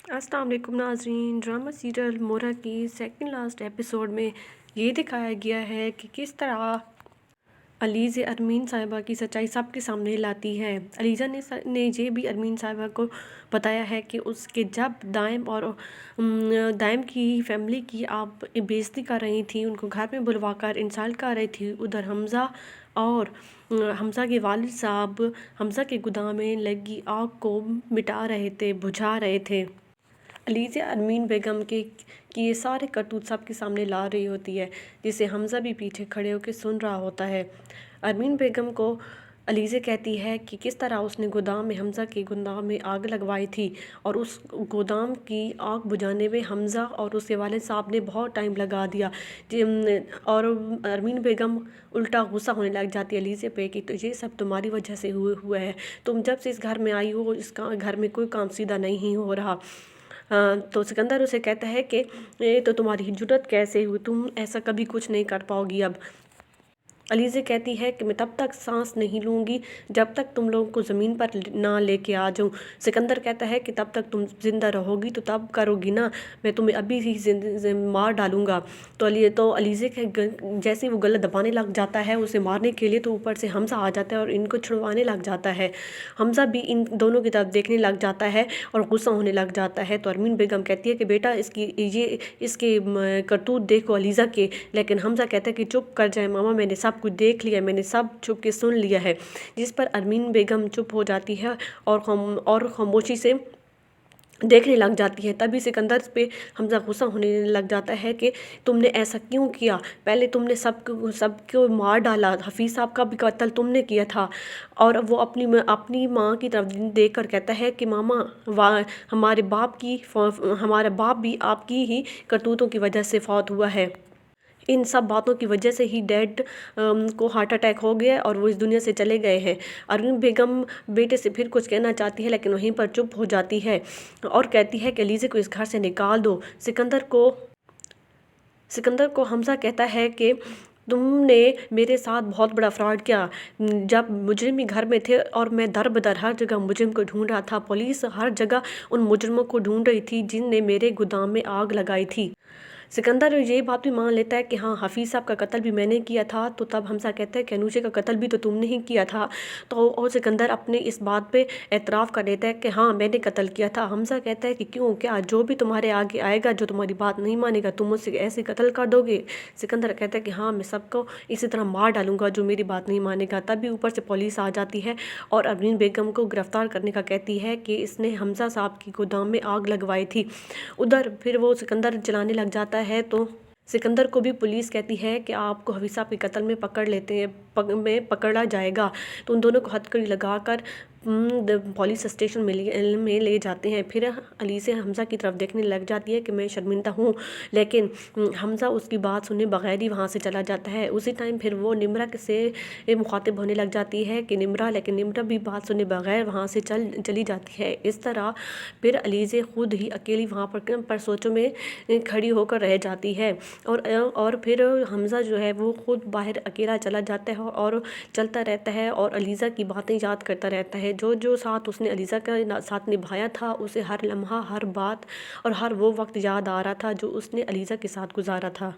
अस्सलाम वालेकुम नाज़रीन। ड्रामा सीरियल मोरा की सेकंड लास्ट एपिसोड में ये दिखाया गया है कि किस तरह अलीज़ा अरमीन साहिबा की सच्चाई सबके सामने लाती है। अलीज़ा ने ये भी अरमीन साहिबा को बताया है कि उसके जब दाइम की फैमिली की आप बेइज्जती कर रही थी, उनको घर में बुलवा कर इंसल्ट कर रही थी, उधर हमज़ा के वालिद साहब हमज़ा के गोदाम में लगी आग को मिटा रहे थे, बुझा रहे थे। अलीज़ा अरमीन बेगम की ये सारे करतूत सबके सामने ला रही होती है, जिसे हमज़ा भी पीछे खड़े होकर सुन रहा होता है। अरमीन बेगम को अलीज़ा कहती है कि किस तरह उसने गोदाम में हमज़ा के गोदाम में आग लगवाई थी और उस गोदाम की आग बुझाने में हमज़ा और उसके वालिद साहब ने बहुत टाइम लगा दिया। और अरमीन बेगम उल्टा गुस्सा होने लग जाती है अलीज़ा पे कि तो ये सब तुम्हारी वजह से हुआ है, तुम जब से इस घर में आई हो इस घर में कोई काम सीधा नहीं हो रहा। तो सिकंदर उसे कहता है कि ये तो तुम्हारी जुर्रत कैसे हुई, तुम ऐसा कभी कुछ नहीं कर पाओगी। अब अलीज़ा कहती है कि मैं तब तक सांस नहीं लूँगी जब तक तुम लोगों को ज़मीन पर ना लेके आ जाऊँ। सिकंदर कहता है कि तब तक तुम ज़िंदा रहोगी तो तब करोगी ना, मैं तुम्हें अभी ही मार डालूँगा। तो अलीज़ा के जैसे ही वो गला दबाने लग जाता है उसे मारने के लिए, तो ऊपर से हमज़ा आ जाता है और इनको छुड़वाने लग जाता है। हमज़ा भी इन दोनों की तरफ देखने लग जाता है और गुस्सा होने लग जाता है। तो अरमीन बेगम कहती है कि बेटा इसके करतूत देखो अलीज़ा के, लेकिन हमज़ा कहता है कि चुप कर जाए मामा, मैंने सब कुछ देख लिया, मैंने सब छुप के सुन लिया है। जिस पर अरमीन बेगम चुप हो जाती है और खामोशी से देखने लग जाती है। तभी सिकंदर पे हमज़ा गुस्सा होने लग जाता है कि तुमने ऐसा क्यों किया, पहले तुमने सबको मार डाला, हफीज़ साहब का भी कत्ल तुमने किया था। और वो अपनी माँ की तरफ देख कर कहता है कि मामा हमारा बाप भी आपकी ही करतूतों की वजह से फौत हुआ है। इन सब बातों की वजह से ही डैड को हार्ट अटैक हो गया और वो इस दुनिया से चले गए हैं। अरमीन बेगम बेटे से फिर कुछ कहना चाहती है, लेकिन वहीं पर चुप हो जाती है और कहती है कि अलीज़ा को इस घर से निकाल दो। सिकंदर को हमज़ा कहता है कि तुमने मेरे साथ बहुत बड़ा फ्रॉड किया। जब मुजरिम ही घर में थे और मैं दर बदर हर जगह मुजरिम को ढूंढ रहा था, पुलिस हर जगह उन मुजरिमों को ढूंढ रही थी जिनने मेरे गोदाम में आग लगाई थी। सिकंदर ये बात भी मान लेता है कि हाँ, हफीज़ साहब का कत्ल भी मैंने किया था। तो तब हमज़ा कहता है कि अनूशे का कत्ल भी तो तुमने ही किया था। तो और सिकंदर अपने इस बात पे एतराफ़ कर लेता है कि हाँ, मैंने कत्ल किया था। हमज़ा कहता है कि क्यों, क्या जो भी तुम्हारे आगे आएगा, जो तुम्हारी बात नहीं मानेगा, तुम उससे ऐसे कत्ल कर दोगे। सिकंदर कहता है कि हाँ, मैं सबको इसी तरह मार डालूंगा जो मेरी बात नहीं मानेगा। तभी ऊपर से पुलिस आ जाती है और अरमीन बेगम को गिरफ़्तार करने का कहती है कि इसने हमज़ा साहब की गोदाम में आग लगवाई थी। उधर फिर वो सिकंदर जलाने लग जाता है तो सिकंदर को भी पुलिस कहती है कि आपको हफीज़ साहब के कत्ल में पकड़ा जाएगा। तो उन दोनों को हथकड़ी लगाकर पुलिस स्टेशन में ले जाते हैं। फिर अलीज़ा हमज़ा की तरफ देखने लग जाती है कि मैं शर्मिंदा हूँ, लेकिन हमज़ा उसकी बात सुने बगैर ही वहाँ से चला जाता है। उसी टाइम फिर वो निम्रा से मुखातिब होने लग जाती है कि लेकिन निम्रा भी बात सुने बगैर वहाँ से चली जाती है। इस तरह फिर अलीज़ा खुद ही अकेली वहाँ पर सोचों में खड़ी होकर रह जाती है और फिर हमज़ा जो है वो खुद बाहर अकेला चला जाता है और चलता रहता है और अलीज़ा की बातें याद करता रहता है। जो साथ उसने अलीज़ा का साथ निभाया था, उसे हर लम्हा, हर बात और हर वो वक्त याद आ रहा था जो उसने अलीज़ा के साथ गुजारा था।